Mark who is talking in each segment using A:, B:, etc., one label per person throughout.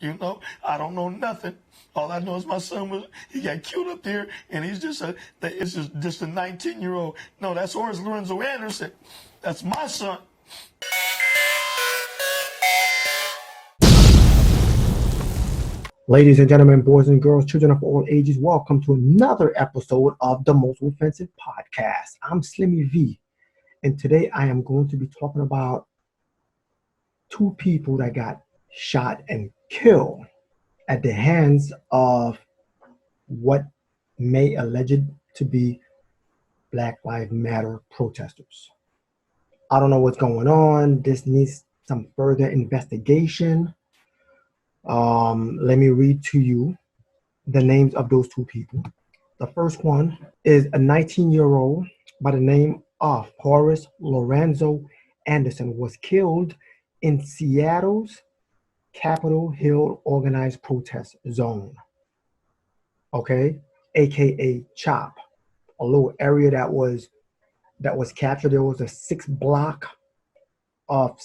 A: You know, I don't know nothing. All I know is my son he got killed up there, and he's it's just a 19-year-old. No, that's Horace Lorenzo Anderson. That's my son.
B: Ladies and gentlemen, boys and girls, children of all ages, welcome to another episode of the Most Offensive Podcast. I'm Slimmy V, and today I am going to be talking about two people that got shot and killed at the hands of what may alleged to be Black Lives Matter protesters. I don't know what's going on. This needs some further investigation. Let me read to you the names of those two people. The first one is a 19-year-old by the name of Horace Lorenzo Anderson was killed in Seattle's Capitol Hill organized protest zone, okay, aka C.H.O.P, a little area that was captured. There was a 6 block of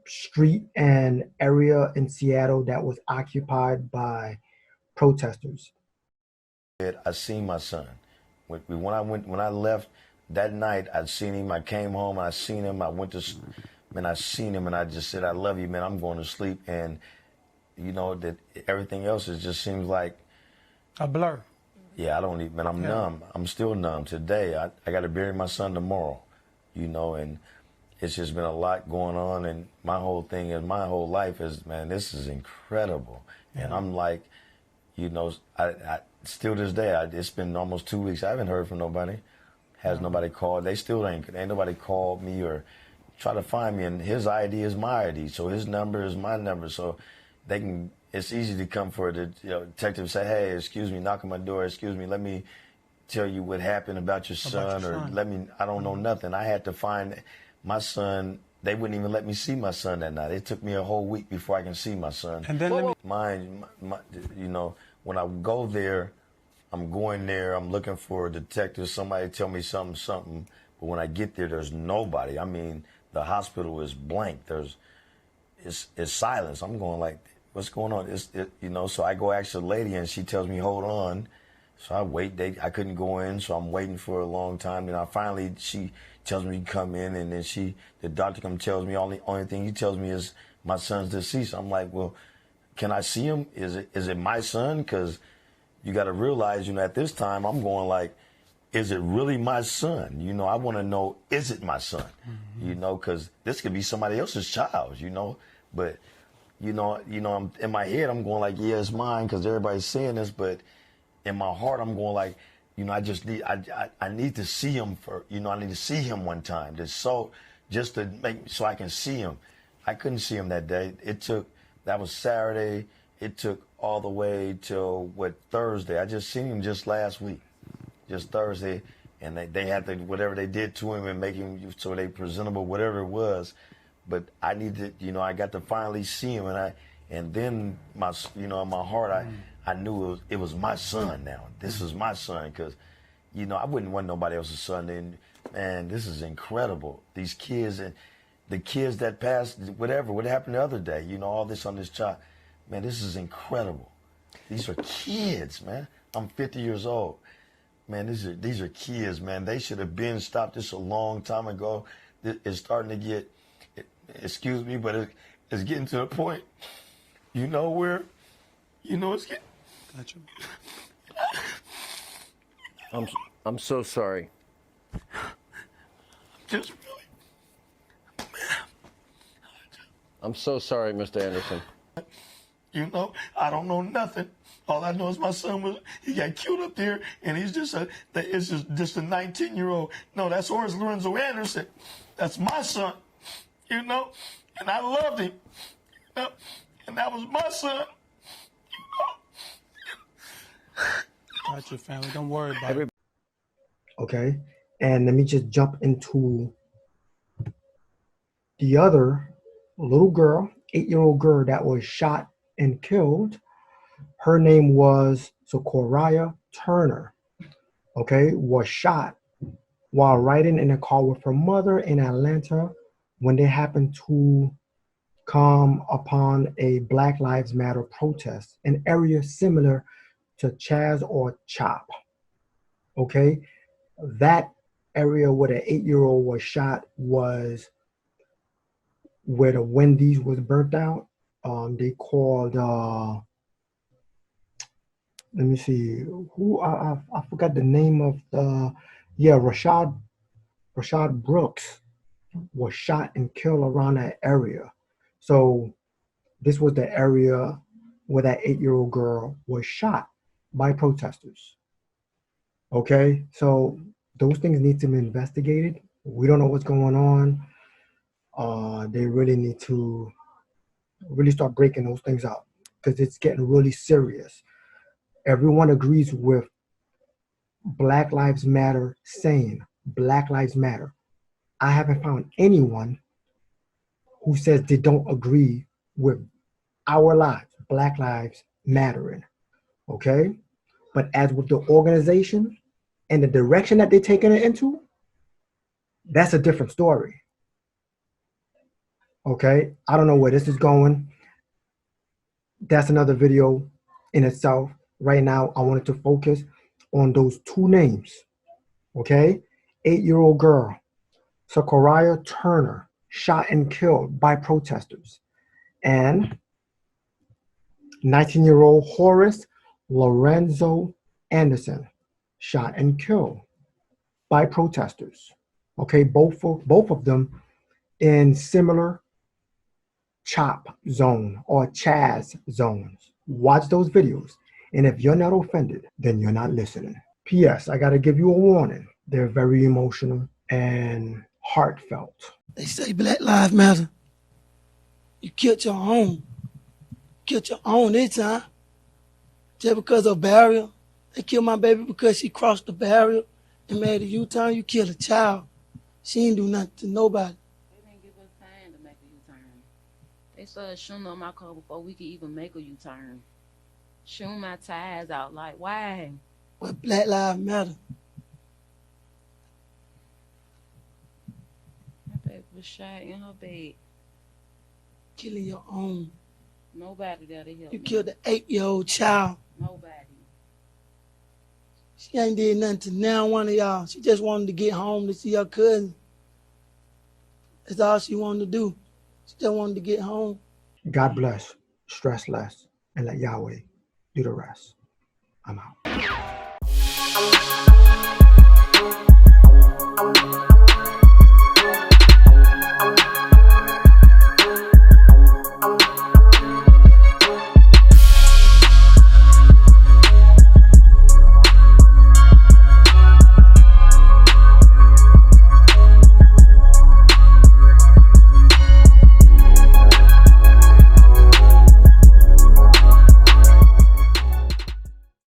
B: street and area in Seattle that was occupied by protesters.
A: I seen my son. When I left that night, I'd seen him. I came home, I seen him. I seen him, and I just said, "I love you, man. I'm going to sleep." And you know that everything else just seems like
C: a blur.
A: Yeah, I don't even, man, I'm numb. I'm still numb today. I got to bury my son tomorrow, you know, and it's just been a lot going on. And my whole life is, man, this is incredible. Yeah. And I'm like, you know, I still this day, it's been almost 2 weeks. I haven't heard from nobody. Has nobody called? They still ain't nobody called me or try to find me. And his ID is my ID, so his number is my number. So they can. It's easy to come for the detective and say, "Hey, excuse me, knock on my door. Excuse me, let me tell you what happened about your son, I don't know nothing." I had to find my son. They wouldn't even let me see my son that night. It took me a whole week before I can see my son.
C: And then
A: you know, when I go there, I'm going there. I'm looking for a detective. Somebody tell me something. But when I get there, there's nobody. I mean, the hospital is blank. It's silence. I'm going like, what's going on? So I go ask the lady, and she tells me, hold on. So I wait. I couldn't go in, so I'm waiting for a long time. And finally, she tells me to come in, and then the doctor tells me, only thing he tells me is my son's deceased. I'm like, well, can I see him? Is it my son? Because you got to realize, at this time, I'm going like, is it really my son? I want to know, is it my son? Mm-hmm. Because this could be somebody else's child, But I'm in my head, I'm going like, yeah, it's mine because everybody's saying this. But in my heart, I'm going like, I need to see him I need to see him one time. Just to make so I can see him. I couldn't see him that day. That was Saturday. It took all the way till Thursday. I just seen him just last week, just Thursday, and they had to whatever they did to him and make him so they presentable, whatever it was. But I needed, I got to finally see him, and then in my heart, I knew it was my son now. This is my son, because, I wouldn't want nobody else's son. And man, this is incredible. These kids and the kids that passed, what happened the other day, all this on this child. Man, this is incredible. These are kids, man. I'm 50 years old. Man, these are kids, man. They should have been stopped this a long time ago. It's starting to get, excuse me, but it's getting to the point, where, it's getting.
C: Gotcha.
D: I'm so sorry.
A: Just really.
D: I'm so sorry, Mr. Anderson.
A: I don't know nothing. All I know is my son he got killed up there, and he's just a 19-year-old. No, that's Horace Lorenzo Anderson. That's my son, and I loved him, and that was my son.
C: Got your family. Don't worry about it.
B: Okay, and let me just jump into the other little girl, 8-year-old girl that was shot and killed. Her name was Secoriea Turner. Okay, was shot while riding in a car with her mother in Atlanta when they happened to come upon a Black Lives Matter protest, an area similar to CHAZ or C.H.O.P. Okay, that area where the 8-year-old was shot was where the Wendy's was burnt out. They called let me see who I forgot the name of the Rashad Brooks was shot and killed around that area. So this was the area where that 8-year-old girl was shot by protesters. Okay, so those things need to be investigated. We don't know what's going on. They really need to really start breaking those things up because it's getting really serious. Everyone agrees with Black Lives Matter saying Black Lives Matter. I haven't found anyone who says they don't agree with our lives, Black Lives Mattering. Okay? But as with the organization and the direction that they're taking it into, that's a different story. Okay? I don't know where this is going. That's another video in itself. Right now, I wanted to focus on those two names. Okay? 8-year-old girl, Secoriea Turner, shot and killed by protesters. And 19-year-old Horace Lorenzo Anderson, shot and killed by protesters. Okay, both of them in similar C.H.O.P zone or CHAZ zones. Watch those videos. And if you're not offended, then you're not listening. P.S. I got to give you a warning. They're very emotional and heartfelt.
E: They say Black Lives Matter. You killed your own. Killed your own this time. Just because of barrier. They killed my baby because she crossed the barrier and made a U-turn. You killed a child. She ain't do nothing to nobody.
F: They didn't give us time to make a U-turn. They started shooting on my car before we could even make a U-turn. Shooting my tires out. Like, why?
E: But Black Lives Matter.
F: My baby was shot in her bed.
E: Killing your own.
F: Nobody there to help
E: You
F: me.
E: killed an 8-year-old child.
F: Nobody.
E: She ain't did nothing to now one of y'all. She just wanted to get home to see her cousin. That's all she wanted to do. She just wanted to get home.
B: God bless, stress less, and let Yahweh do the rest. I'm out.